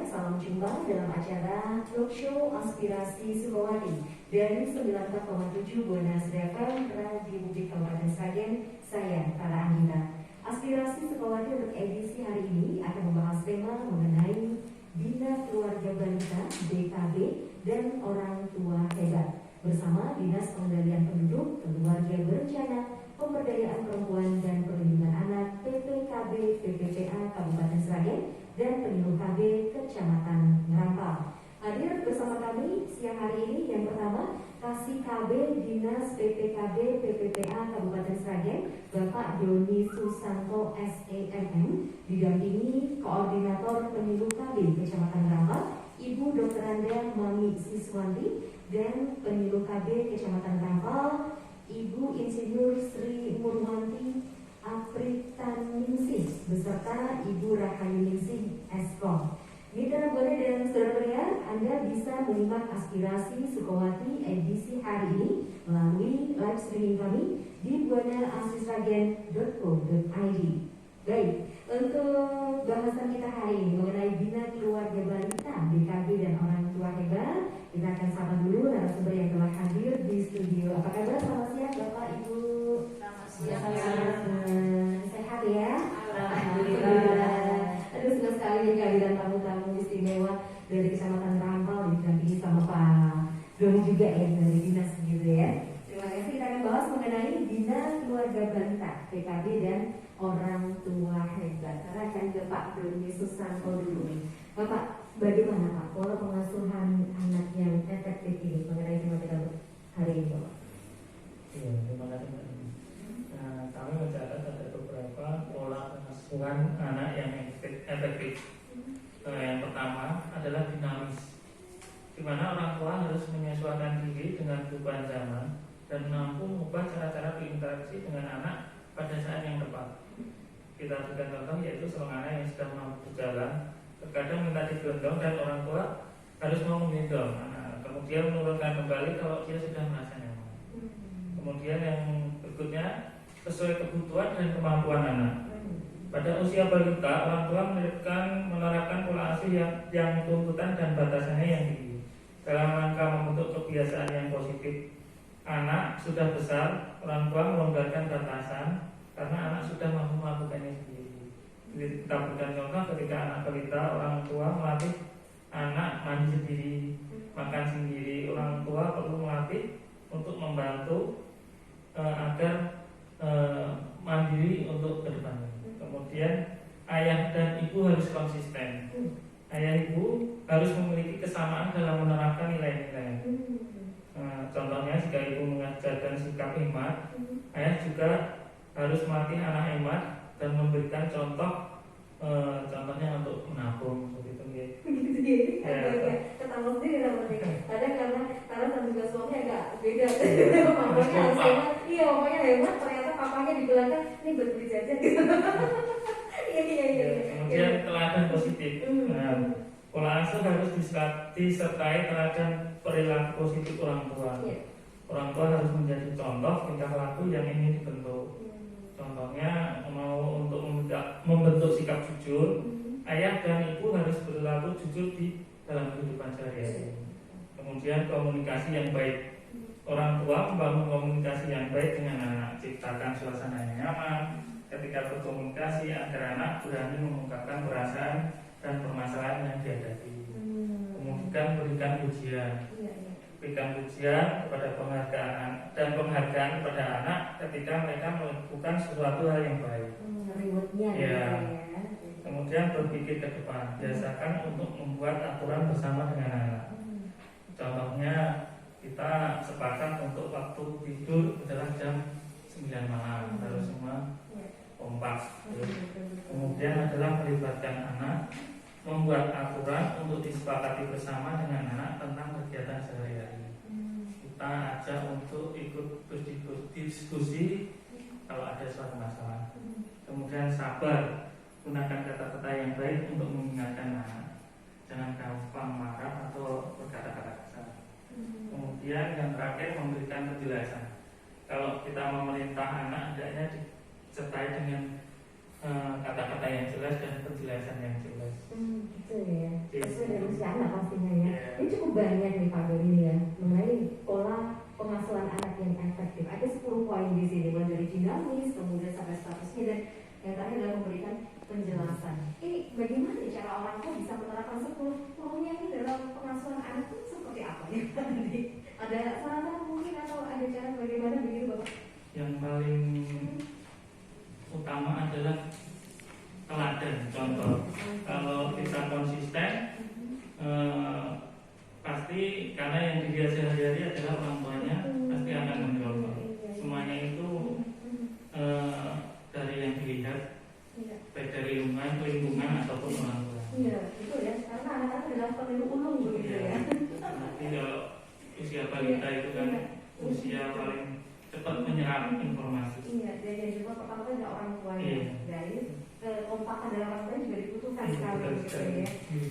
sekalian, salam jumpa dalam acara Talk Show Aspirasi Sukowati dari 94,7 Buana FM Radio Publik Kabupaten Sragen. Saya Tara Anggita. Aspirasi Sukowati untuk edisi hari ini akan membahas tema mengenai Bina Keluarga Balita, BKB, dan Orang Tua Hebat bersama Dinas Pengendalian Penduduk, Keluarga Berencana, Pemberdayaan Perempuan dan Perlindungan Anak PPKB PPPA Kabupaten Sragen dan Penyuluh KB Kecamatan Ngerampal. Hadir bersama kami siang hari ini yang pertama Kasih KB Dinas PPKB PPPA Kabupaten Sragen Bapak Doni Susanto SEMM, didampingi Koordinator Penyuluh KB Kecamatan Ngerampal Ibu Dr. Anda Mami Siswanti dan Penyuluh KB Kecamatan Ngerampal Ibu Insinyur Sri Murwanti Apritaningsih beserta Ibu Rahayuningsih Eskom. Mitra Buana dan saudara pendengar, Anda bisa menyimak aspirasi Sukowati edisi hari ini melalui live streaming kami di buanaasrisragen.co.id. Baik, untuk bahasan kita hari ini mengenai Bina Keluarga Balita, BKB dan Orang Tua Hebat, kita akan sapa dulu narasumber yang telah hadir di studio. Apa kabar? Selamat siang Bapak Ibu. Selamat siang. Sehat ya? Alhamdulillah. Aduh, senang sekali kehadiran tamu-tamu istimewa dari Kecamatan Ngerampal didampingi sama Pak Doni juga ya dari dinas gitu ya. Terima kasih. Kita akan bahas mengenai Bina Keluarga Balita, BKB dan Orang Tua Hebat. Karena akan ke Pak Doni Susanto dulu. Bapak, bagaimana Pak pola pengasuhan anak yang efektif ini mengenai tema kita hari ini Bapak? Ya, terima kasih Mbak. Kami mencatat ada beberapa pola pengasuhan anak yang efektif. Yang pertama adalah dinamis, di mana orang tua harus menyesuaikan diri dengan perubahan zaman dan mampu mengubah cara-cara berinteraksi dengan anak pada saat yang tepat. Kita berikan contoh yaitu seorang anak yang sedang mampu berjalan, terkadang minta digendong dan orang tua harus mau menggendong anak, kemudian menurunkan kembali kalau dia sudah merasa nyaman. Kemudian yang berikutnya sesuai kebutuhan dan kemampuan anak. Pada usia balita, orang tua menerapkan pola asuh yang tuntutan dan batasannya yang tinggi. Dalam rangka membentuk kebiasaan yang positif, anak sudah besar, orang tua melonggarkan batasan karena anak sudah mampu melakukannya sendiri. Kita berikan contoh ketika anak balita, orang tua melatih anak mandi sendiri, makan sendiri. Orang tua perlu melatih untuk membantu agar mandiri untuk ke depannya. Kemudian ayah dan ibu harus konsisten. Ayah ibu harus memiliki kesamaan dalam menerapkan nilai-nilai. Contohnya jika ibu mengajarkan sikap hemat, ayah juga harus melatih anak hemat dan memberikan contoh, contohnya untuk menabung seperti itu. Ketanggung sendiri namanya. Kadang karena juga suami agak beda. Mamanya harus hemat. Iya, mamanya hemat. Ternyata papanya di belakang ini buat beli jajan gitu. Iya. Kemudian teladan positif. Pola asuh harus disertai teladan perilaku positif orang tua. Orang tua harus menjadi contoh tingkah laku yang ingin dibentuk. Contohnya mau untuk membentuk sikap jujur, ayah dan ibu harus berlaku jujur di dalam kehidupan sehari-hari. Kemudian komunikasi yang baik. Orang tua membangun komunikasi yang baik dengan anak, ciptakan suasana yang nyaman ketika berkomunikasi agar anak berani mengungkapkan perasaan dan permasalahan yang dihadapi. Kemudian berikan pujian. Berikan pujian kepada penghargaan kepada anak ketika mereka melakukan sesuatu hal yang baik. Ya. Kemudian berpikir ke depan, biasakan untuk membuat aturan bersama dengan anak. Contohnya kita sepakat untuk waktu tidur adalah jam 9 malam, harus semua kompak. Kemudian adalah melibatkan anak, membuat aturan untuk disepakati bersama dengan anak tentang kegiatan sehari-hari. Kita ajak untuk ikut berdiskusi kalau ada suatu masalah. Kemudian sabar, gunakan kata-kata yang baik untuk mengingatkan anak. Jangan gampang marah atau berkata-kata kasar. Kemudian yang terakhir memberikan penjelasan. Kalau kita memerintah anak, hendaknya disertai dengan kata-kata yang jelas dan penjelasan yang jelas. Gitu ya. Iya. Sesuai dengan usia anak pastinya ya. Iya. Ini cukup banyak nih Pak Doni ya mengenai pola pengasuhan anak yang efektif. Ada 10 poin di sini, mulai dari dinamis, kemudian sampai statusnya dan yang terakhir adalah memberikan penjelasan. Ini bagaimana nih cara orang tua bisa menerapkan 10 poinnya ini dalam pengasuhan anak itu seperti apa ya? Ada saran mungkin atau ada cara bagaimana begitu Bapak? Yang paling utama adalah teladan. Contoh, kalau kita konsisten, pasti karena yang dilihat sehari-hari adalah orang tuanya, pasti akan mencontoh. Semuanya itu dari yang dilihat, baik dari lingkungan ataupun orang tua. Iya, itu ya. Karena anak-anak adalah pemilu ulung begitu ya. Nanti kalau usia balita itu kan usia paling cepat menyerap informasi. Iya, dan juga pertama kali ada orang tua ya. Iya. Dari kekompakan dari orang tua juga dibutuhkan sekali gitu ya.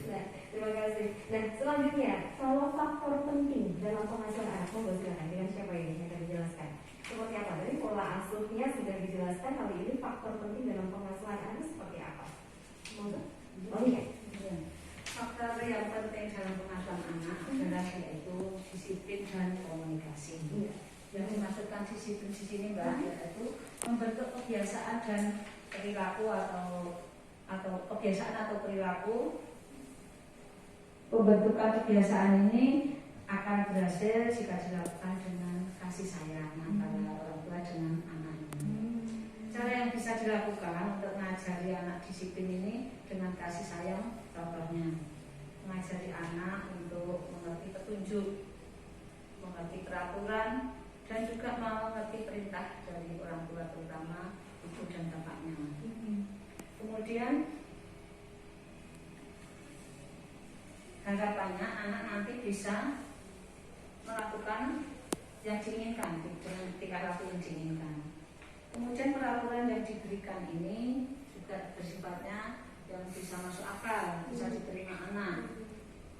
Nah, terima kasih. Nah, selanjutnya kalau faktor penting dalam pengasuhan anak, mau silakan dengan siapa ini yang akan dijelaskan? Seperti apa? Dari pola asuhnya sudah dijelaskan, kali ini faktor penting dalam pengasuhan anak seperti apa? Monggo. Oh iya. Faktor yang penting dalam pengasuhan anak adalah yaitu disiplin dan komunikasi. Yang dimaksudkan disiplin di sini Mbak, yaitu membentuk kebiasaan dan perilaku atau kebiasaan atau perilaku. Pembentukan kebiasaan ini akan berhasil jika dilakukan dengan kasih sayang antara orang tua dengan anaknya. Cara yang bisa dilakukan untuk mengajari anak disiplin ini dengan kasih sayang, contohnya mengajari anak untuk mengerti petunjuk, mengerti peraturan, dan juga mengerti perintah dari orang tua, terutama ibu dan bapaknya. Kemudian harapannya anak nanti bisa melakukan yang diinginkan dengan tingkah laku yang diinginkan. Kemudian peraturan yang diberikan ini juga bersifatnya yang bisa masuk akal, bisa diterima anak,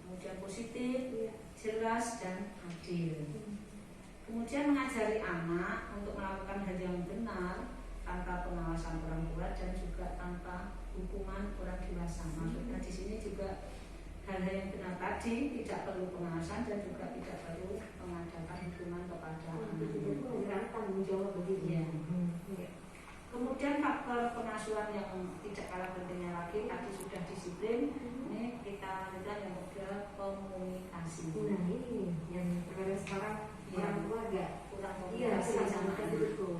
kemudian positif, jelas dan adil. Kemudian mengajari anak untuk melakukan hal yang benar tanpa pengawasan orang tua dan juga tanpa hukuman orang dewasa. Maksudnya di sini juga hal-hal yang benar tadi tidak perlu pengawasan dan juga tidak perlu mengadakan hukuman kepada anak. Tanggung jawab begitu. Ya. Kemudian faktor pengasuhan yang tidak kalah pentingnya lagi, tadi sudah disiplin, ini kita lanjutkan yang kedua, komunikasi. Nah ini yang terkadang sekarang orang tua agak kurang iya komunikasi sama anak. betul.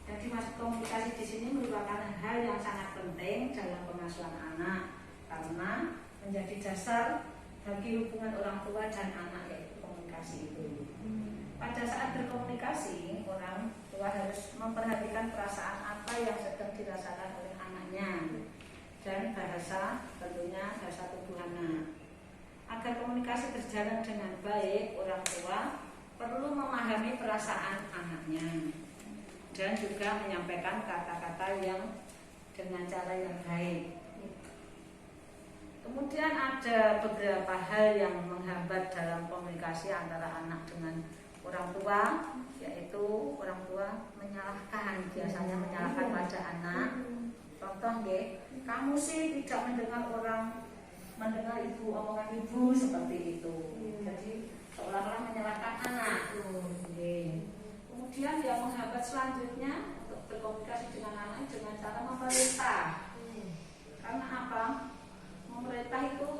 Jadi masuk komunikasi di sini merupakan hal yang sangat penting dalam pengasuhan anak karena menjadi dasar bagi hubungan orang tua dan anak, yaitu komunikasi itu. Pada saat berkomunikasi, orang tua harus memperhatikan perasaan apa yang sedang dirasakan oleh anaknya dan bahasa, tentunya bahasa tubuh anak. Agar komunikasi berjalan dengan baik, orang tua perlu memahami perasaan anaknya dan juga menyampaikan kata-kata yang dengan cara yang baik. Kemudian ada beberapa hal yang menghambat dalam komunikasi antara anak dengan orang tua, yaitu orang tua menyalahkan, biasanya menyalahkan pada anak. Contoh kamu sih tidak mendengar ibu, omongan ibu, seperti itu. Jadi seolah-olah menyalahkan anak. Kemudian yang menghambat selanjutnya untuk berkomunikasi dengan anak dengan cara memerintah. Karena apa? Memerintah itu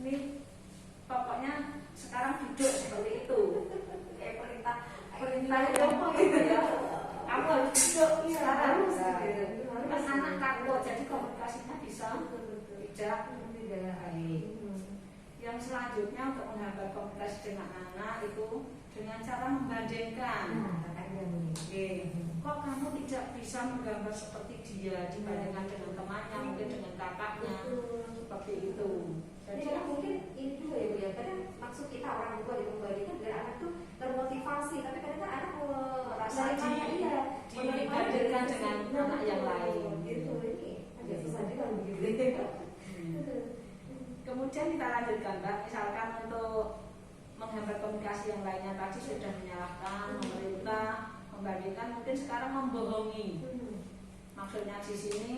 ini pokoknya sekarang duduk seperti itu. Perintah itu ya. Kamu harus duduk sekarang. Kan anak takut, jadi komunikasinya bisa tidak baik. Yang selanjutnya untuk menghambat komunikasi dengan anak itu dengan cara membandingkan. Kok kamu tidak bisa menggambar seperti dia dibandingkan dengan temannya, mungkin dengan kakaknya, seperti itu. Jadi kan mungkin ini juga ya Bu ya, kadang maksud kita orang tua di membandingkan biar anak tuh termotivasi, tapi kadang anak merasa dibandingkan dengan anak yang lain. Gitu ini agak susah juga begitu. Kemudian kita lanjutkan Mbak, misalkan untuk menghambat komunikasi yang lainnya tadi sudah menyalahkan, memerintah, membandingkan, mungkin sekarang membohongi. Maksudnya di sini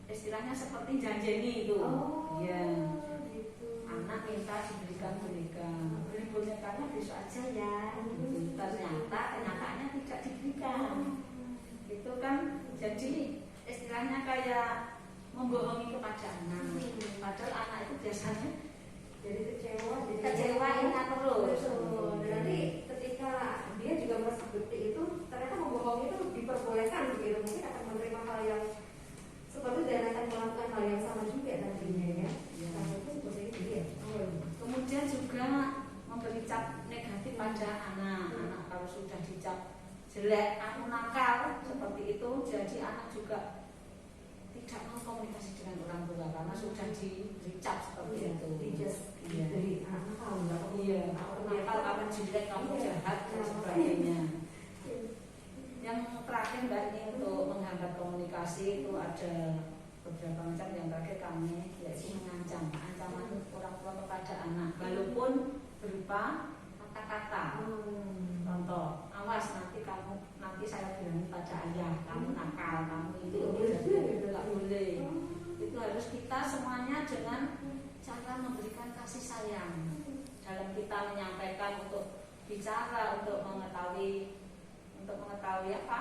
istilahnya seperti janjeni itu. Oh, Iya. gitu. Anak minta diberikan boneka. Beli bonekanya besok aja ya. Ternyata kenyataannya tidak diberikan. Itu kan jadi istilahnya kayak membohongi kepada anak. Padahal anak itu biasanya Jadi kecewa kecewain terus. Betul. Dan nanti ketika dia juga merasa bukti itu ternyata membohong itu diperbolehkan begitu, mungkin akan menerima hal yang seperti itu dan akan melakukan hal yang sama juga nantinya ya. Sama itu seperti itu ya. Kemudian juga memberi cap negatif pada anak. Anak kalau sudah dicap jelek, aku nakal seperti itu, jadi anak juga tidak mau komunikasi dengan orang tua karena sudah dicap seperti itu. Dari anak nakal nggak kamu Iya, aku nakal, kamu jelek, kamu jahat dan sebagainya. Yang terakhir Mbak, ini untuk menghambat komunikasi itu ada beberapa macam. Yang terakhir kami yaitu mengancam, ancaman orang tua kepada anak walaupun berupa kata-kata. Contoh, awas nanti saya bilang pada ayah, kamu nakal, kamu itu nggak boleh. Itu harus kita semuanya dengan cara memberikan kasih sayang dalam kita menyampaikan untuk bicara, untuk mengetahui apa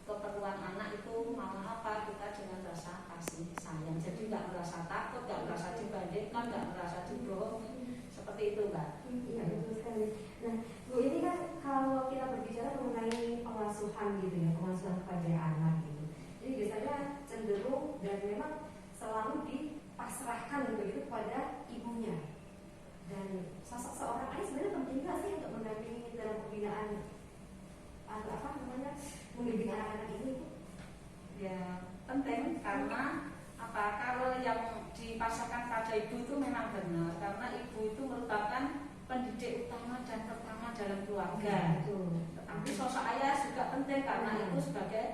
keperluan anak itu mau apa, kita dengan rasa kasih sayang. Jadi nggak merasa takut, nggak merasa dibandingkan, nggak merasa dibohongi. Seperti itu, Mbak. Iya, betul sekali. Nah, Bu, ini kan kalau kita berbicara mengenai pengasuhan gitu ya, pengasuhan kepada anak gitu. Ini biasanya cenderung dan memang selalu dipasrahkan begitu kepada ibunya. Dan sosok seorang ayah sebenarnya penting nggak sih untuk mendampingi dalam pembinaan membimbing anak-anak ini? Ya, penting karena apa? Kalau yang dipasarkan pada ibu itu memang benar, karena ibu itu merupakan pendidik utama dan pertama dalam keluarga. Tetapi sosok ayah juga penting karena itu sebagai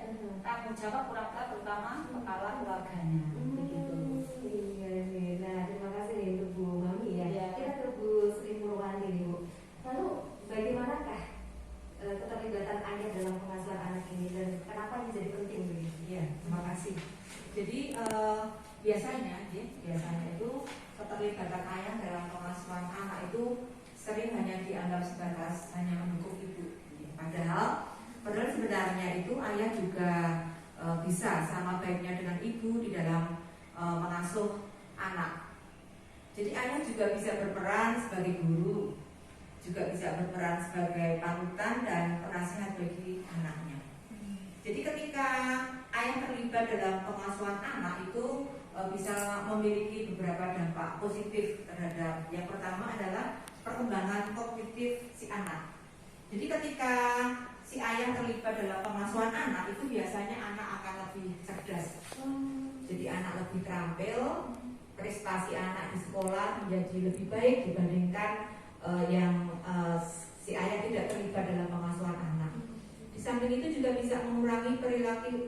tanggung jawab orang tua, terutama kepala keluarganya. Begitu. Iya nih. Nah, terima kasih nih untuk Bu Mami ya. Ya. Kita ke Bu Sri Murwani nih, Bu. Lalu bagaimanakah keterlibatan ayah dalam pengasuhan anak ini dan kenapa ini jadi penting begitu? Iya, terima kasih. Jadi biasanya itu keterlibatan ayah dalam pengasuhan anak itu sering hanya dianggap sebatas hanya mendukung ibu. Padahal sebenarnya itu ayah juga bisa sama baiknya dengan ibu di dalam mengasuh anak. Jadi ayah juga bisa berperan sebagai guru, juga bisa berperan sebagai panutan dan penasihat bagi anaknya. Jadi ketika ayah terlibat dalam pengasuhan anak itu bisa memiliki beberapa dampak positif terhadap, yang pertama adalah perkembangan kognitif si anak. Jadi ketika si ayah terlibat dalam pengasuhan anak itu biasanya anak akan lebih cerdas. Jadi anak lebih terampil, prestasi anak di sekolah menjadi lebih baik dibandingkan yang si ayah tidak terlibat dalam pengasuhan anak. Di samping itu juga bisa mengurangi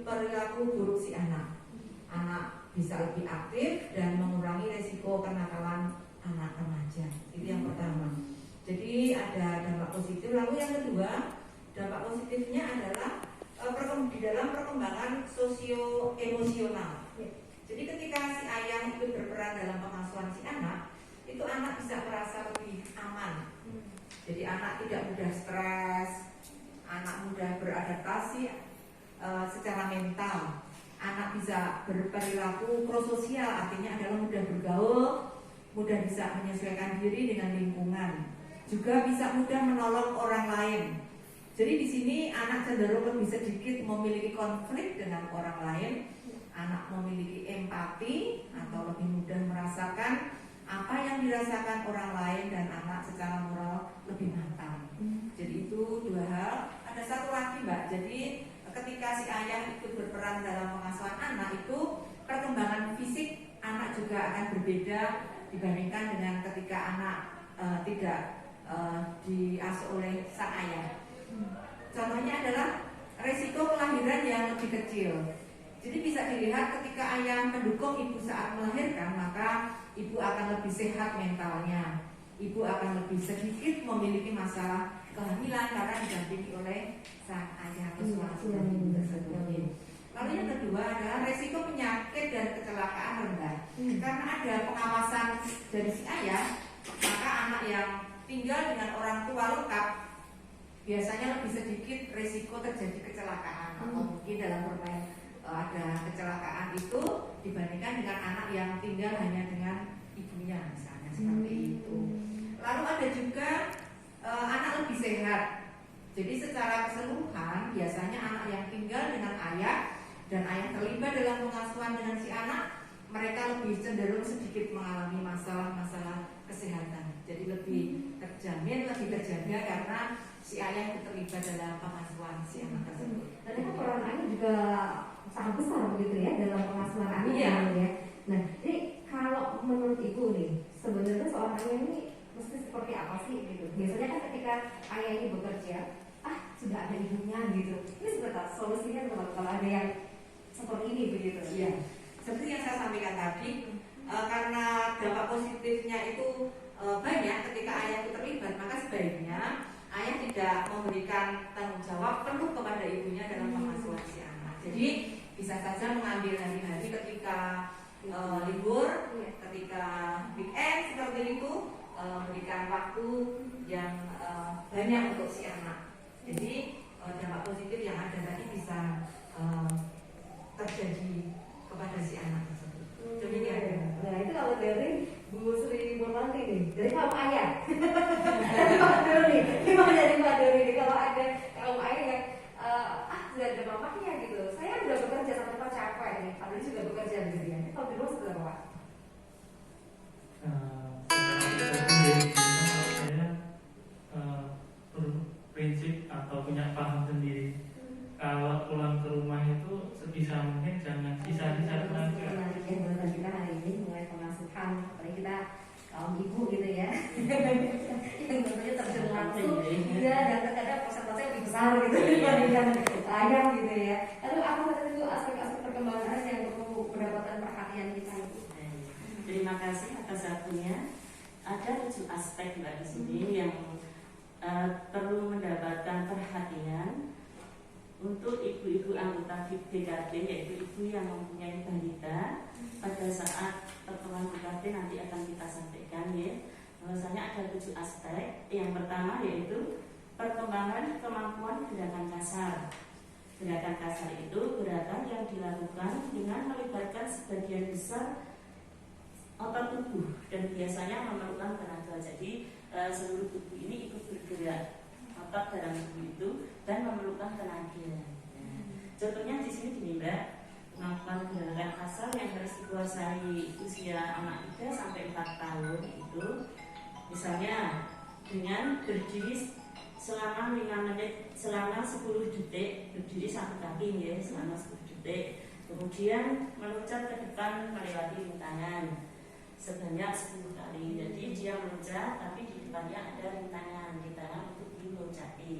perilaku buruk si anak. Anak bisa lebih aktif dan mengurangi resiko kenakalan anak remaja. Itu yang pertama. Jadi ada dampak positif. Lalu yang kedua, dampak positifnya adalah di dalam perkembangan sosio-emosional. Jadi ketika si ayah itu berperan dalam pengasuhan si anak, itu anak bisa merasa lebih aman. Jadi anak tidak mudah stres, anak mudah beradaptasi secara mental. Anak bisa berperilaku prososial, artinya adalah mudah bergaul, mudah bisa menyesuaikan diri dengan lingkungan, juga bisa mudah menolong orang lain. Jadi di sini anak cenderung lebih sedikit memiliki konflik dengan orang lain, anak memiliki empati atau lebih mudah merasakan apa yang dirasakan orang lain, dan anak secara moral lebih matang. Jadi itu dua hal. Ada satu lagi, Mbak. Jadi ketika si ayah ikut berperan dalam pengasuhan anak itu perkembangan fisik anak juga akan berbeda dibandingkan dengan ketika anak tidak diasuh oleh sang ayah. Contohnya adalah resiko kelahiran yang lebih kecil. Jadi bisa dilihat ketika ayah mendukung ibu saat melahirkan, maka ibu akan lebih sehat mentalnya. Ibu akan lebih sedikit memiliki masalah kehamilan karena didampingi oleh sang ayah atau suami tersebut. Lalu yang kedua adalah resiko penyakit dan kecelakaan rendah. Karena ada pengawasan dari si ayah, maka anak yang tinggal dengan orang tua lengkap biasanya lebih sedikit resiko terjadi kecelakaan atau mungkin dalam bermain ada kecelakaan itu dibandingkan dengan anak yang tinggal hanya dengan ibunya misalnya seperti itu. Lalu ada juga anak lebih sehat. Jadi secara keseluruhan biasanya anak yang tinggal dengan ayah dan ayah terlibat dalam pengasuhan dengan si anak, mereka lebih cenderung sedikit mengalami masalah-masalah kesehatan. Jadi lebih terjamin, lebih terjaga karena si ayah terlibat dalam pengasuhan si anak tersebut. Dan kan peran ayah juga sangat besar begitu ya dalam pengasuhan anak Iya. ya. Nah, jadi kalau menurut ibu nih, sebenarnya seorang ayah ini mesti seperti apa sih gitu? Biasanya kan ketika ayah ini bekerja, sudah ada ibunya gitu. Ini sebenarnya solusinya kalau ada yang seperti ini begitu. Iya. Seperti yang saya sampaikan tadi, karena dampak positifnya itu banyak ketika ayah itu terlibat, maka sebaiknya ayah tidak memberikan tanggung jawab penuh kepada ibunya dalam pengasuhan si anak. Jadi bisa saja mengambil hari-hari ketika libur, ketika weekend seperti itu, memberikan waktu yang banyak untuk si anak. Jadi dampak positif yang ada tadi bisa terjadi kepada si anak tersebut. Demikian. Nah itu kalau dari Bu Sri Murmanti nih, dari kaum ayah. Dari Pak Doni, gimana dari Pak Doni nih kalau ada kaum ayah yang sudah ada mamanya gitu. Saya udah bekerja sampai Pak capek nih, Pak Doni juga bekerja gitu ya. Kalau di luar seperti apa? Prinsip atau punya paham sendiri. Kalau pulang ke rumah itu sebisa mungkin jangan sisa-sisa tenaga. Menarik ya buat kita hari ini mulai pengasuhan, apalagi kita kaum ibu gitu ya, yang tentunya terjun langsung, iya dan terkadang persentase lebih besar gitu dibandingkan ayah gitu ya. Lalu apa saja itu aspek-aspek perkembangan yang perlu mendapatkan perhatian kita itu? Terima kasih atas waktunya. Ada 7 aspek Mbak di sini yang perlu mendapatkan perhatian untuk ibu-ibu anggota DKT, yaitu ibu yang mempunyai balita. Pada saat pertemuan DKT nanti akan kita sampaikan ya. Bahwasanya ada 7 aspek. Yang pertama yaitu perkembangan kemampuan gerakan kasar. Gerakan kasar itu gerakan yang dilakukan dengan melibatkan sebagian besar otot tubuh dan biasanya memerlukan tenaga. Jadi seluruh tubuh ini ikut bergerak, otot dalam tubuh itu, dan memerlukan tenaga. Contohnya di sini gini Mbak, melakukan gerakan kasar yang harus dikuasai usia anak 3 sampai 4 tahun itu, misalnya dengan berdiri selama 5 menit, selama 10 detik, berdiri satu kaki ya, selama 10 detik. Kemudian meloncat ke depan melewati rintangan sebanyak 10 kali. Jadi dia meloncat tapi di depannya ada rintangan untuk diloncati.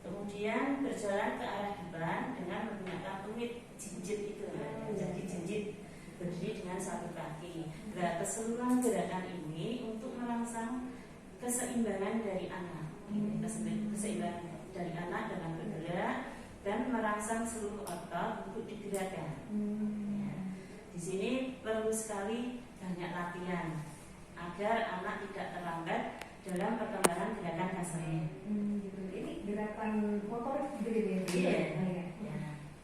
Kemudian berjalan ke arah depan dengan menggunakan tumit jinjit itu ya. Jadi jinjit berdiri dengan satu kaki. Nah, keseluruhan gerakan ini untuk merangsang keseimbangan dari anak. Keseimbangan dari anak dengan bergerak dan merangsang seluruh otot untuk digerakkan. Ya. Di sini perlu sekali banyak latihan agar anak tidak terlambat dalam perkembangan gerakan kasarnya. Gitu. Ini gerakan motorik gitu ya? Iya. Ya.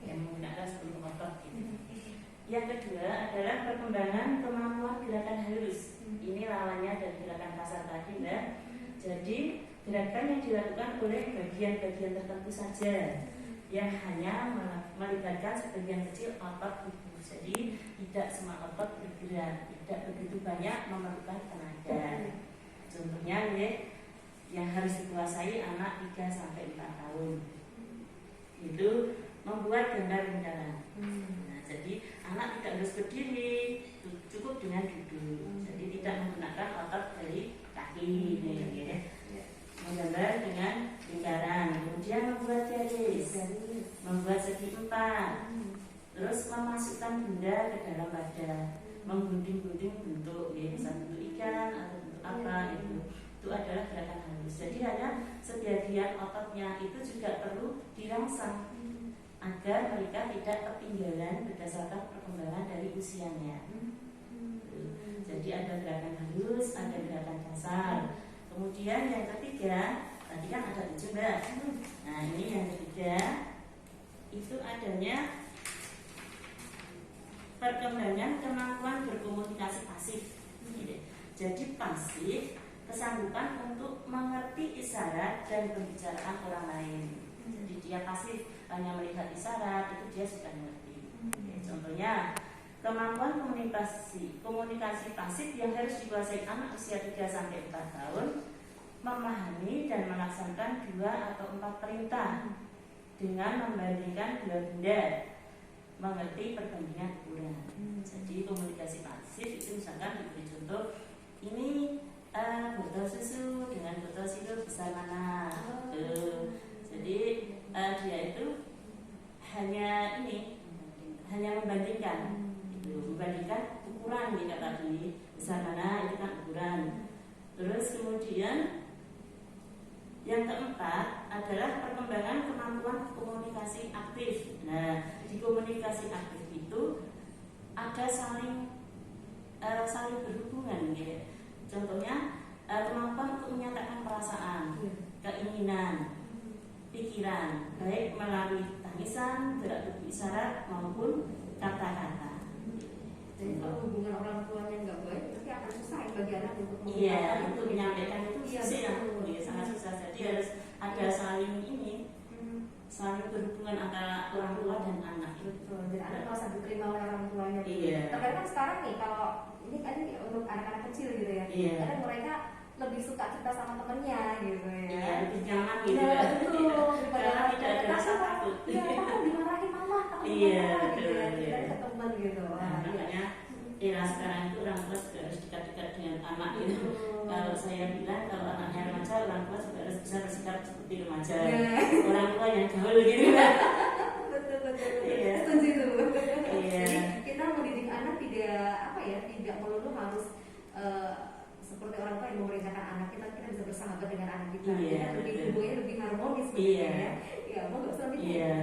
Yang menggunakan seluruh otot. Gitu. Yang kedua adalah perkembangan kemampuan gerakan halus. Ini lawannya dari gerakan kasar tadi, Mbak. Jadi gerakan yang dilakukan oleh bagian-bagian tertentu saja yang hanya melibatkan sebagian kecil otot tubuh. Jadi tidak semua otot bergerak, tidak begitu banyak memerlukan tenaga. Contohnya ya, yang harus dikuasai anak 3 sampai 4 tahun. Itu membuat gambar-gambaran. Nah, jadi anak tidak harus berdiri, cukup dengan duduk. Jadi tidak menggunakan otot dari kaki ini ya. Menggambar dengan lingkaran, kemudian membuat garis, membuat segi 4, terus memasukkan benda ke dalam wadah, menggunting-gunting bentuk, ya, bisa bentuk ikan atau bentuk apa itu adalah gerakan halus. Jadi hanya sebagian ototnya itu juga perlu dirangsang agar mereka tidak ketinggalan berdasarkan perkembangan dari usianya. Jadi ada gerakan halus, ada gerakan dasar. Kemudian yang ketiga, tadi kan ada 7 Mbak. Nah ini yang ketiga, itu adanya perkembangan kemampuan berkomunikasi pasif. Jadi pasif, kesanggupan untuk mengerti isyarat dan pembicaraan orang lain. Jadi dia pasif, hanya melihat isyarat, itu dia sudah mengerti. Contohnya, kemampuan komunikasi pasif yang harus dikuasai anak usia 3-4 tahun, memahami dan melaksanakan 2 atau 4 perintah dengan membandingkan 2 benda, mengerti perbandingan ukuran. Jadi komunikasi pasif itu misalkan diberi contoh, ini botol susu dengan botol sirup besar mana. Jadi dia itu hanya membandingkan, membandingkan ukuran kita tadi, besar mana itu kan ukuran. Terus kemudian yang keempat adalah perkembangan kemampuan komunikasi aktif. Nah, di komunikasi aktif itu ada saling berhubungan, ya. Contohnya kemampuan untuk menyatakan perasaan, keinginan, pikiran, baik melalui tangisan, gerak tubuh isyarat maupun kata-kata. Jadi kalau hubungan orang tuanya nggak baik, nanti akan susah bagi anak untuk untuk menyampaikan itu sangat susah. Jadi harus ada saling berhubungan antara orang tua dan anak. Betul. Dan anak merasa diterima oleh orang tuanya. Iya. Terkadang kan sekarang nih, kalau ini kan untuk anak-anak kecil gitu ya, kadang mereka lebih suka cerita sama temennya gitu ya. Iya, lebih nyaman gitu. Iya, betul. Karena tidak ada rasa takut. Iya, aku dimarahin mama, Iya, gitu ya. betul. Kita ke teman gitu. Makanya era sekarang itu orang tua juga harus dekat-dekat dengan anak gitu. Kalau saya bilang kalau anaknya remaja, orang tua juga harus bisa bersikap seperti remaja. Orang tua yang gaul gitu. Betul. Iya. Setuju tuh. Iya. Jadi kita mendidik anak tidak melulu harus seperti orang tua yang memerintahkan anak kita bisa bersahabat dengan anak kita. Iya, Kita betul. hubungannya lebih harmonis gitu Iya. ya. Ya, mau selanjutnya. Iya.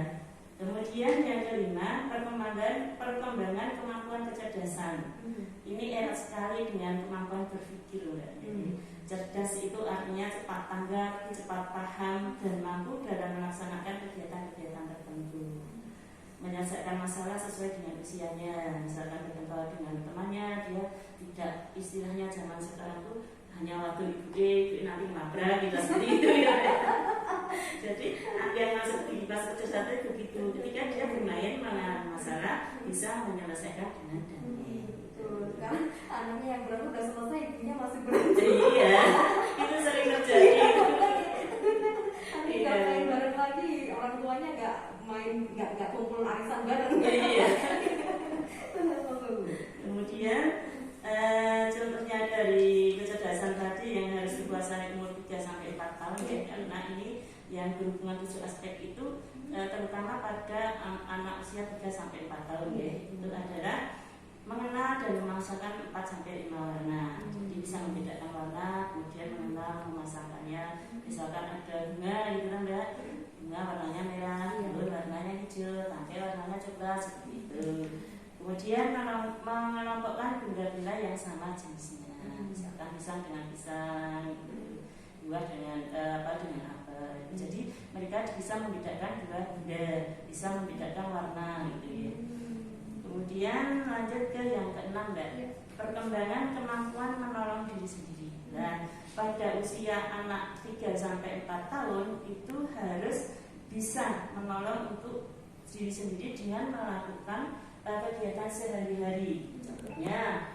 Kemudian yang kelima, perkembangan kemampuan kecerdasan. Ini erat sekali dengan kemampuan berpikir, Mbak. Jadi, cerdas itu artinya cepat tanggap, cepat paham, dan mampu dalam melaksanakan kegiatan-kegiatan tertentu. Menyelesaikan masalah sesuai dengan usianya. Misalkan bertemu dengan temannya, dia tidak istilahnya zaman sekarang tuh hanya waktu ibu nanti nabrak gitu seperti itu ya. Jadi yang masuk di pas kecerdasan itu begitu. Ketika dia bermain mengenai masalah bisa menyelesaikan dengan damai. Betul. Karena anaknya yang baru udah selesai, ibunya masih berantem. Iya, itu sering terjadi. Nanti nggak main bareng lagi, orang tuanya nggak kumpul arisan bareng. Iya. Kemudian contohnya dari kecerdasan tadi yang harus dikuasai umur 3-4 tahun ya, karena ini yang berhubungan 7 aspek itu terutama pada anak usia 3-4 tahun ya, itu adalah mengenal dan memasangkan 4-5 warna. Jadi bisa membedakan warna, kemudian mengenal, memasangkannya. Misalkan ada bunga gitu kan Mbak, bunga warnanya merah, biru warnanya hijau, tangkai warnanya coklat seperti itu. Kemudian mengelompokkan benda-benda yang sama jenisnya, misalkan pisang dengan pisang, buah dengan apel. Jadi mereka bisa membedakan dua benda, bisa membedakan warna gitu ya. Kemudian lanjut ke yang keenam Mbak, perkembangan kemampuan menolong diri sendiri. Nah, pada usia anak 3-4 tahun itu harus bisa menolong untuk diri sendiri dengan melakukan kegiatan sehari-hari. Contohnya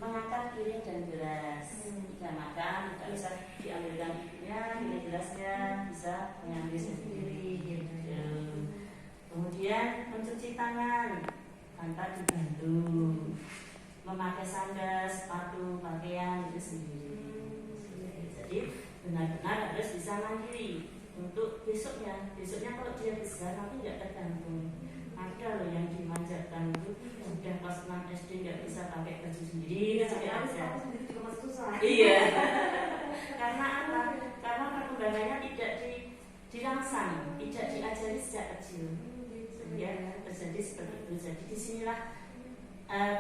mengangkat piring dan gelas. Jika makan tidak bisa diambilkan ibunya, piring gelasnya bisa mengambil sendiri. Kemudian mencuci tangan tanpa dibantu, memakai sandal, sepatu, pakaian itu sendiri. Jadi benar-benar harus bisa mandiri untuk besoknya. Besoknya kalau dia besar nanti nggak tergantung. Ada loh yang dimanjakan itu sudah kelas 6 SD nggak bisa pakai baju sendiri, itu juga ada. Sendiri juga masih susah. Iya. Karena apa? Karena perkembangannya tidak dirangsang, tidak diajari sejak kecil. Ya, terjadi seperti itu. Jadi disinilah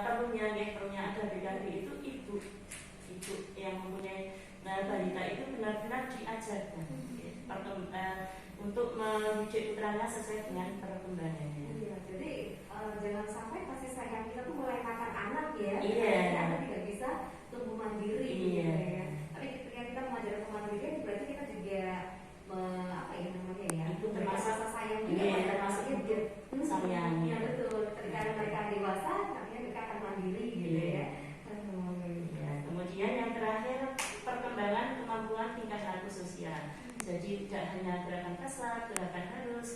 perlunya ada BKB itu ibu yang mempunyai balita itu benar-benar diajarkan untuk mendidik putranya sesuai dengan perkembangannya. Iya, jadi jangan sampai kasih sayang kita tuh mulai makan anak ya. Iya. Anak tidak bisa tumbuh mandiri. Iya. Gitu ya. Tapi ketika kita mengajarkan mandiri, berarti kita juga Itu memberikan termasuk rasa sayang juga iya, pada termasuk anaknya. sayang. Iya betul. Ketika mereka dewasa, artinya mereka akan mandiri gitu ya. Ya, kemudian yang terakhir perkembangan kemampuan tingkah laku sosial. Jadi tidak hanya gerakan kasar, gerakan halus,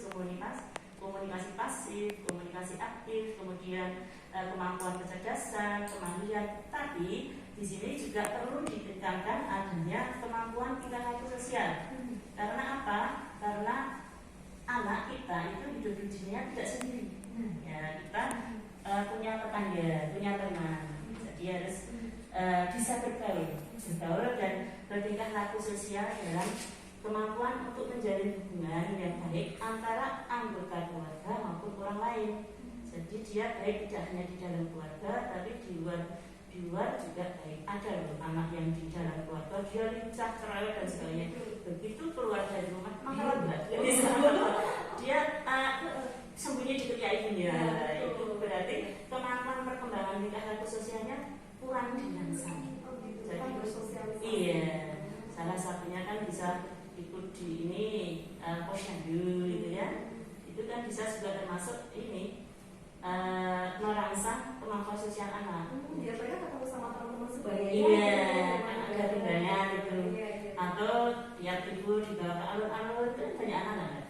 komunikasi pasif, komunikasi aktif, kemudian kemampuan kecerdasan, kemandirian. Tapi di sini juga perlu ditingkatkan adanya kemampuan tingkah laku sosial. Karena apa? Karena anak kita itu hidup di dunia tidak sendiri. Ya, kita punya tetangga, punya teman. Jadi harus bisa bergaul dan bertingkah laku sosial dalam kemampuan untuk menjalin hubungan yang baik antara anggota keluarga maupun orang lain. Jadi dia baik tidak hanya di dalam keluarga, tapi di luar juga baik. Ada loh anak yang di dalam keluarga dia lincah, cerewet dan sebagainya. Begitu keluar dari rumah malah dia sembunyi di ketiak ibunya. Itu berarti kemampuan perkembangan tingkah laku sosialnya kurang dirangsang. Jadi iya, salah satunya kan bisa ikut di ini posyandu gitu ya. Itu kan bisa juga termasuk ini merangsang kemampuan sosial anak. Dia mereka ketemu sama teman-teman sebaya. Iya, kan ada timbangan itu. Atau tiap ibu dibawa ke alun-alun itu banyak anak-anak.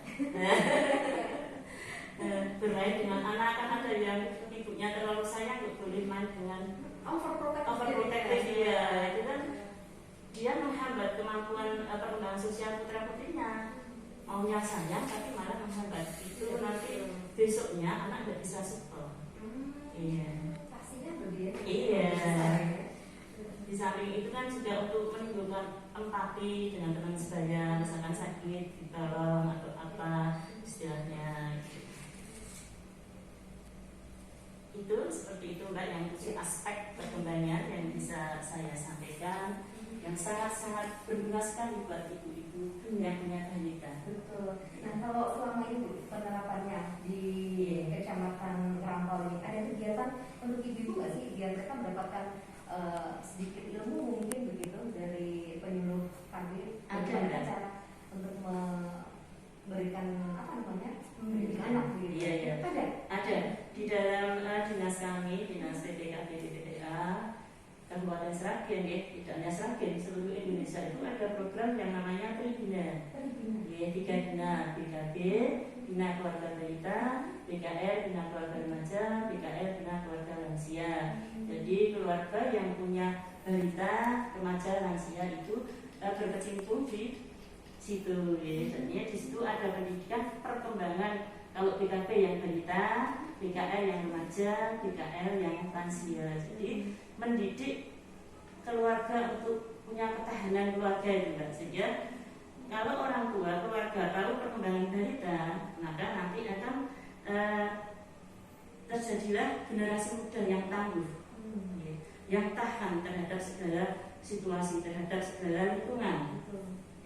Bermain dengan anak kan ada yang ibunya terlalu sayang nggak boleh main dengan overprotective ya. Itu kan dia menghambat kemampuan perkembangan sosial putra putrinya. Maunya sayang tapi malah menghambat. Itu nanti besoknya anak nggak bisa support. Iya. Pastinya berbeda. Iya. Di samping itu kan juga untuk menimbulkan empati dengan teman sebaya, misalkan sakit ditolong atau apa istilahnya. Itu seperti itu Mbak yang 7 aspek perkembangan yang bisa saya sampaikan yang sangat-sangat berguna sekali buat ibu-ibu yang punya balita. Betul. Nah kalau selama ini penerapannya di Kecamatan Rampau ini ada kegiatan untuk ibu-ibu nggak sih biar mereka mendapatkan sedikit ilmu mungkin begitu dari penyuluh kami bagaimana cara untuk memberikan pendidikan anak begitu. Iya. Ada di dalam dinas kami, dinas PPKB PPDA Kabupaten Sragen ya, tidak hanya Sragen, seluruh Indonesia itu ada program yang namanya Tribina. Ya, 3 Bina, BKB, Bina Keluarga Balita, BKR, Bina Keluarga Remaja, BKR, Bina Keluarga Lansia. Jadi keluarga yang punya balita, remaja, lansia itu berkecimpung di situ. Ya. Jadi di situ ada pendidikan perkembangan. Kalau BKB yang balita, BKR yang remaja, BKR yang lansia. Jadi mendidik keluarga untuk punya ketahanan keluarga itu Mbak. Sehingga kalau orang tua keluarga tahu perkembangan balita, maka nanti akan terjadilah generasi muda yang tangguh, yang tahan terhadap segala situasi, terhadap segala lingkungan.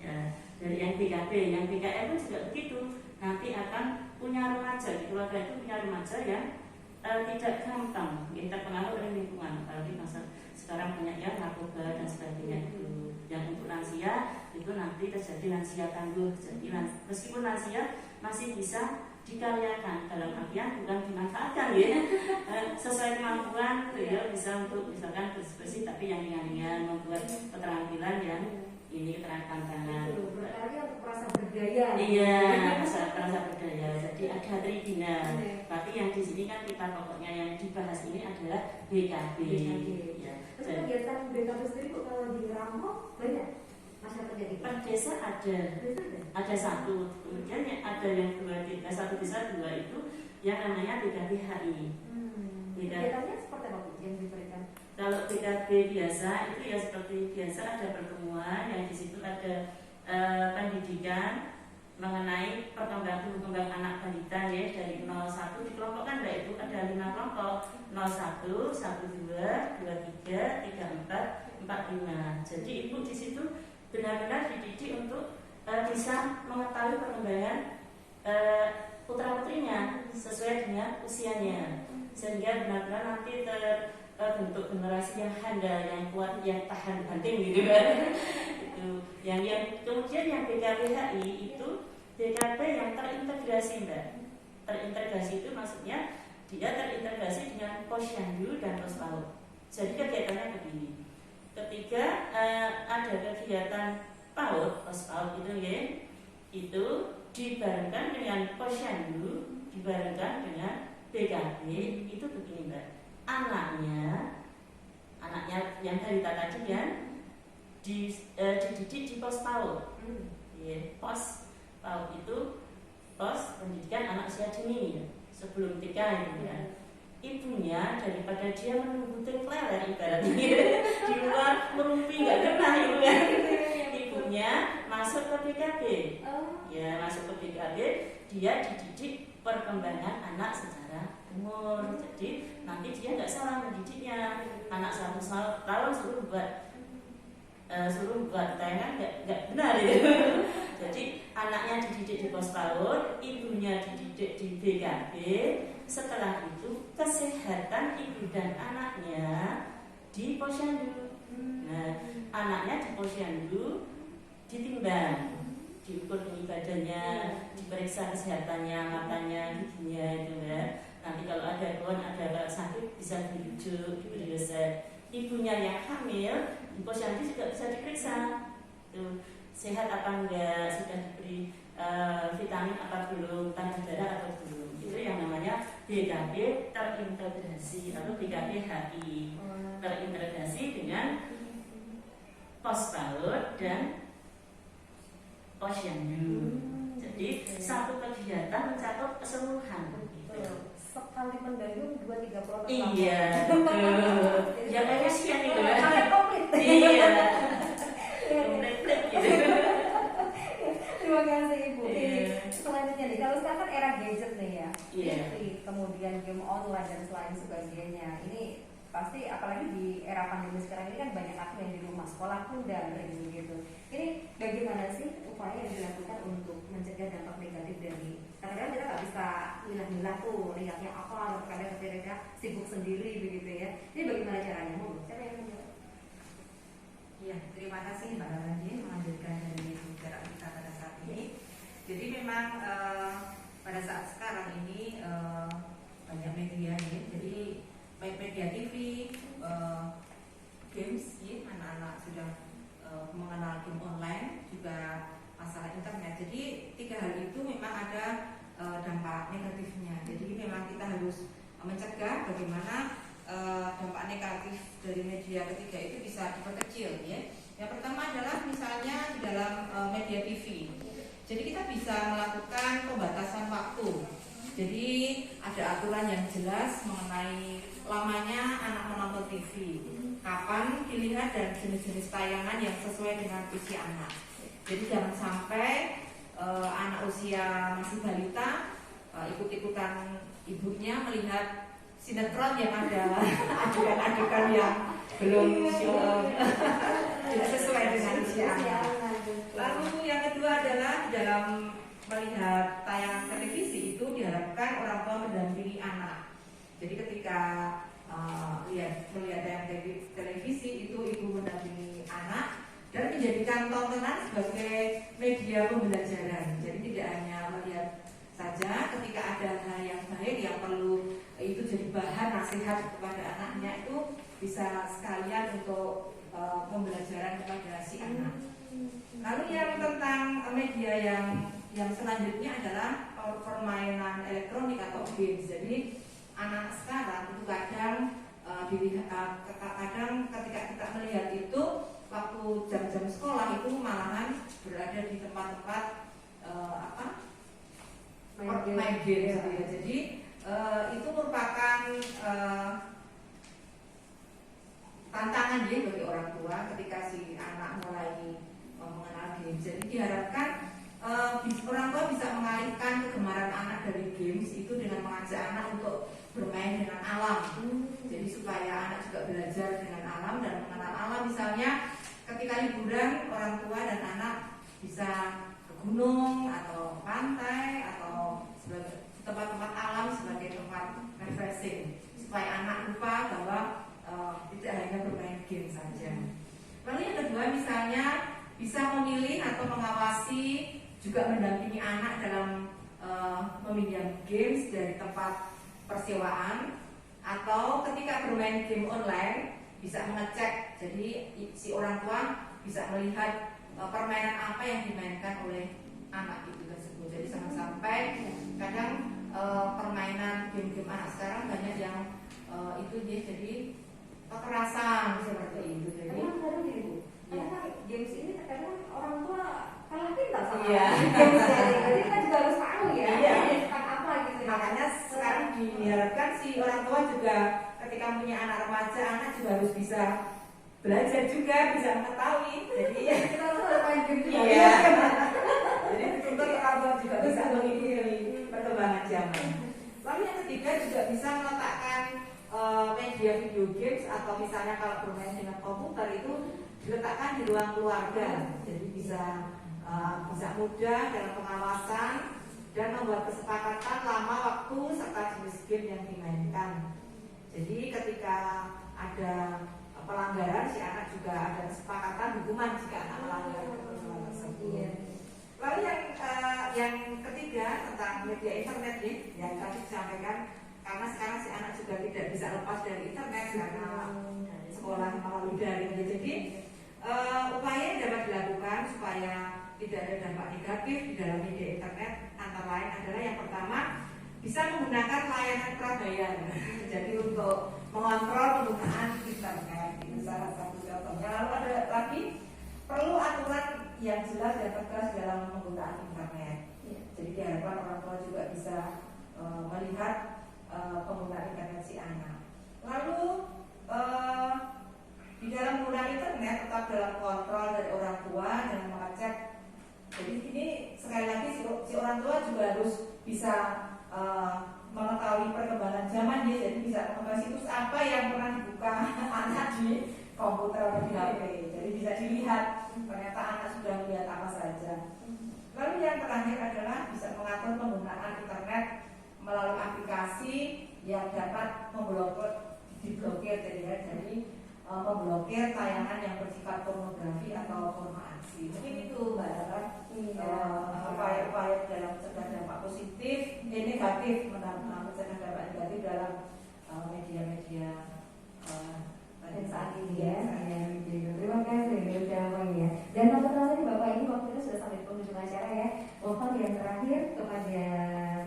Ya, dari yang BKB, yang BKR pun juga begitu. Nanti akan punya remaja, di keluarga itu punya remaja yang tidak gampang terpengaruh oleh lingkungan. Apalagi masa sekarang banyak ya narkoba dan sebagainya itu. Yang untuk lansia itu nanti terjadi lansia tangguh. Jadi meskipun lansia masih bisa dikaryakan, dalam artian bukan dimanfaatkan ya, sesuai kemampuan beliau bisa untuk misalkan bersih-bersih tapi yang ringan-ringan, membuat keterampilan yang ini keterampilan tangan. Berkarya untuk merasa berdaya. Iya, merasa berdaya. Jadi ada Tribina. Tapi yang di sini kan kita pokoknya yang dibahas ini adalah BKB. Ya. Terus kegiatan BKB sendiri kalau di Rampau banyak masyarakat jadi. Per desa ada satu, kemudian ada yang satu desa 2 itu yang namanya BKB HI. Kegiatannya seperti apa yang diberikan? Kalau BKB biasa itu ya seperti biasa ada pertemuan yang di situ ada pendidikan mengenai perkembangan kembang anak balita ya, dari 01 dikelompokkan, yaitu ada 5 kelompok, 01, 12, 23, 34, 45. Jadi ibu di situ benar-benar dididik untuk bisa mengetahui perkembangan putra putrinya sesuai dengan usianya, sehingga benar-benar nanti terbentuk generasi yang handal, yang kuat, yang tahan banting gitu kan. Itu yang kemudian yang BKPHI itu BKP yang terintegrasi Mbak. Terintegrasi itu maksudnya dia terintegrasi dengan posyandu dan pospaud. Jadi kegiatannya begini. Ketika ada kegiatan PAUD, pospaud itu ya, itu dibarengkan dengan posyandu, dibarengkan dengan BKP, itu begini Mbak. Anaknya yang balita tadi kan dididik di pos PAUD. Ya, pos PAUD itu pos pendidikan anak usia dini ya, sebelum TK gitu ya. Ibunya daripada dia menunggu lele ibaratnya di luar merumpi nggak kena itu kan, ibunya masuk ke BKB. Ya, masuk ke BKB, dia dididik perkembangan anak secara umur. Jadi nanti dia nggak salah mendidiknya. Anak 1 tahun suruh buat tayangan nggak benar itu. Jadi anaknya dididik di pos PAUD, ibunya dididik di BKB. Setelah itu kesehatan ibu dan anaknya di posyandu. Nah, anaknya di posyandu ditimbang, diukur tinggi badannya, diperiksa kesehatannya, matanya, giginya itu ya. Nanti kalau ada keluhan, ada sakit bisa dirujuk, diberi resep. Ibunya yang hamil di posyandu juga bisa diperiksa, tuh sehat apa enggak, sudah diberi vitamin apa belum, tanda darah atau belum. Itu yang namanya BKP terintegrasi atau BKPHI, terintegrasi dengan pos PAUD dan posyandu. Jadi satu kegiatan mencakup keseluruhan. Gitu. Sekali mendayung 2-3 program. Iya, betul. Ya kayaknya sian itu kan. Komplit. Iya. Komplit gitu. Terima kasih Ibu. Iya. Selanjutnya nih, kalau sekarang kan era gadget nih ya, Iya. kemudian game online dan lain sebagainya. Ini pasti apalagi di era pandemi sekarang ini kan banyak anak yang di rumah, sekolah pun daring gitu. Ini bagaimana sih upaya yang dilakukan untuk mencegah dampak negatif dari, kadang-kadang kita nggak bisa milah-milah tuh lihatnya apa, kadang mereka sibuk sendiri begitu ya. Ini bagaimana caranya? Siapa yang menjawab? Ya, terima kasih Mbak Radin melanjutkan dari bicara kita pada saat ini. Jadi memang pada saat sekarang ini banyak media ya. Jadi baik media TV, games ya, anak-anak sudah mengenal game online, juga masalah internet. Jadi 3 hal itu memang ada dampak negatifnya. Jadi memang kita harus mencegah bagaimana dampak negatif dari media ketiga itu bisa diperkecil ya. Yang pertama adalah misalnya di dalam media TV. Jadi kita bisa melakukan pembatasan waktu. Jadi ada aturan yang jelas mengenai lamanya anak menonton TV, kapan dilihat dan jenis-jenis tayangan yang sesuai dengan usia anak. Jadi jangan sampai anak usia masih balita ikut-ikutan ibunya melihat sinetron yang ada adegan-adegan yang belum tidak sesuai dengan usia anak. Lalu yang kedua adalah dalam melihat tayangan televisi itu diharapkan orang tua mendampingi anak. Jadi ketika melihat tayangan televisi itu ibu mendampingi anak dan menjadikan tontonan sebagai media pembelajaran. Jadi tidak hanya melihat saja, ketika ada hal yang baik yang perlu itu jadi bahan nasihat kepada anaknya, itu bisa sekalian untuk pembelajaran kepada si anak. Lalu yang tentang media yang selanjutnya adalah permainan elektronik atau games. Jadi anak sekarang itu kadang ketika kita melihat itu waktu jam-jam sekolah itu malahan berada di tempat-tempat main game gitu ya. Jadi itu merupakan tantangan bagi orang tua ketika si anak mulai mengenal game. Jadi diharapkan orang tua bisa mengalihkan kegemaran anak dari games itu dengan mengajak anak untuk bermain dengan alam. Jadi supaya anak juga belajar dengan alam dan mengenal alam. Misalnya ketika liburan orang tua dan anak bisa ke gunung atau pantai atau sebagai tempat-tempat alam sebagai tempat refreshing supaya anak lupa bahwa tidak hanya bermain game saja. Lalu yang kedua misalnya bisa memilih atau mengawasi juga mendampingi anak dalam meminjam games dari tempat persewaan atau ketika bermain game online bisa mengecek, jadi si orang tua bisa melihat permainan apa yang dimainkan oleh anak itu tersebut. Jadi jangan sampai kadang permainan game-game anak sekarang banyak yang itu dia jadi kekerasan seperti itu. Jadi kadang gini Bu, karena games ini terkadang orang tua kalah pintar sama iya. games jadi kita juga harus tahu ya Iya. tentang apa gitu. Makanya sekarang diharapkan si orang tua juga ketika punya anak remaja, anak juga harus bisa belajar juga, bisa mengetahui. Jadi Kita harus main game juga. iya. Jadi dituntut orang tua juga bisa mengikuti perkembangan zaman. Lalu yang ketiga juga bisa meletakkan media video games atau misalnya kalau bermain dengan komputer itu diletakkan di ruang keluarga. Jadi bisa mudah dalam pengawasan dan membuat kesepakatan lama waktu serta jenis game yang dimainkan. Jadi ketika ada pelanggaran, si anak juga ada kesepakatan hukuman jika anak melanggar ketentuan tersebut. Iya. Lalu yang ketiga tentang media internet nih, yang tadi disampaikan, karena sekarang si anak juga tidak bisa lepas dari internet karena sekolah melalui daring. Jadi upaya yang dapat dilakukan supaya tidak ada dampak negatif di dalam media internet antara lain adalah yang pertama bisa menggunakan layanan prabayar. Jadi untuk mengontrol penggunaan internet itu salah satu contohnya. Lalu ada lagi perlu aturan yang jelas dan tegas dalam penggunaan internet. Jadi diharapkan orang tua juga bisa melihat penggunaan internet si anak. Lalu di dalam penggunaan internet tetap dalam kontrol dari orang tua dan mengecek. Jadi ini sekali lagi si orang tua juga harus bisa mengetahui perkembangan zaman ya. Jadi bisa mengetahui situs apa yang pernah dibuka anak di komputer atau di HP. Jadi bisa dilihat ternyata anak sudah melihat apa saja. Lalu yang terakhir adalah bisa mengatur penggunaan internet melalui aplikasi yang dapat diblokir jadi memblokir tayangan yang bersifat pornografi atau pornografi. Mungkin itu Mbak Dara upaya-upaya dalam mencegah dampak positif dan negatif, mencegah dampak negatif dalam media-media pada saat ini ya. Terima kasih jawabannya. Dan teman-teman Bapak ini waktu itu sudah sampai penghujung acara ya. Mohon yang terakhir kepada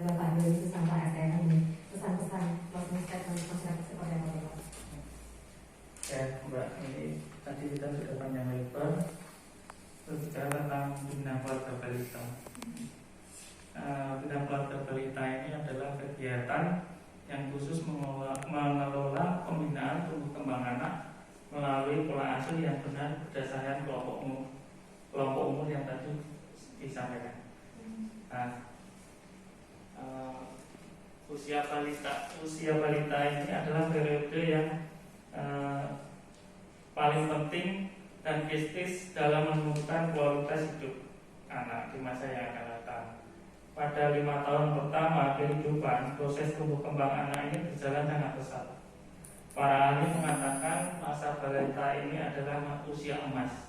Bapak Doli Susanto SN ini pesan-pesan closing statement masyarakat seperti apa Bapak? Ya Mbak, ini tadi kita sudah panjang lebar berbicara tentang bina keluarga balita. Bina keluarga balita ini adalah kegiatan yang khusus mengelola pembinaan tumbuh kembang anak melalui pola asuh yang benar berdasarkan kelompok umur yang tadi disampaikan. Usia balita ini adalah periode yang paling penting dan kritis dalam menentukan kualitas hidup anak di masa yang akan datang. Pada 5 tahun pertama kehidupan, proses tumbuh kembang anak ini berjalan sangat pesat. Para ahli mengatakan masa balita ini adalah usia emas,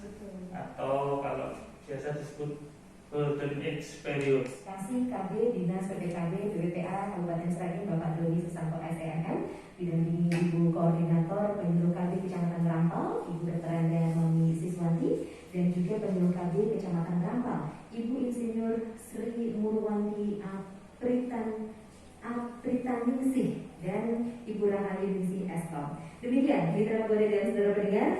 atau kalau biasa disebut golden age period. Kasih KB Dinas PPKB BPPA Kabupaten Sragen Bapak Doli Susanto SEMM didampingi Ibu Koordinator Penyuluh KB Kecamatan Rampal Ibu Dr. Mami Siswanti dan juga Penyuluh KB Kecamatan Rampal Ibu Insinyur Sri Murwanti Apritanningsih dan Ibu Rahayu Ningsih Eskom. Demikian Mitra Muda dan saudara pendengar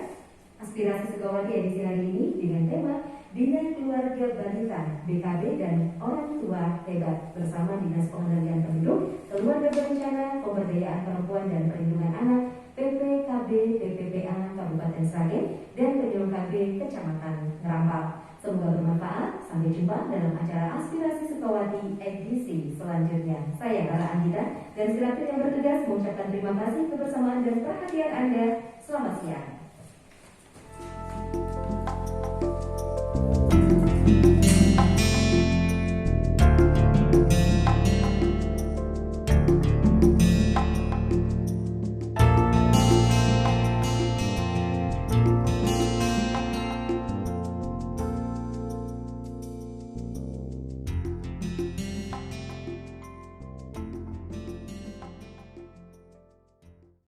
aspirasi Sukawati edisi hari ini dengan tema Bina Keluarga Balita, BKB dan Orang Tua Hebat bersama Dinas Pengendalian Penduduk, Keluarga Berencana, Pemberdayaan Perempuan dan Perlindungan Anak, PPKB PPPA Kabupaten Sragen dan Penyuluh KB Kecamatan Rampal. Semoga bermanfaat. bermanfaat. Sampai jumpa dalam acara Aspirasi Sukawati edisi selanjutnya. Saya Lara Anggita dan segenap tim yang bertugas mengucapkan terima kasih kebersamaan dan perhatian Anda. Selamat siang.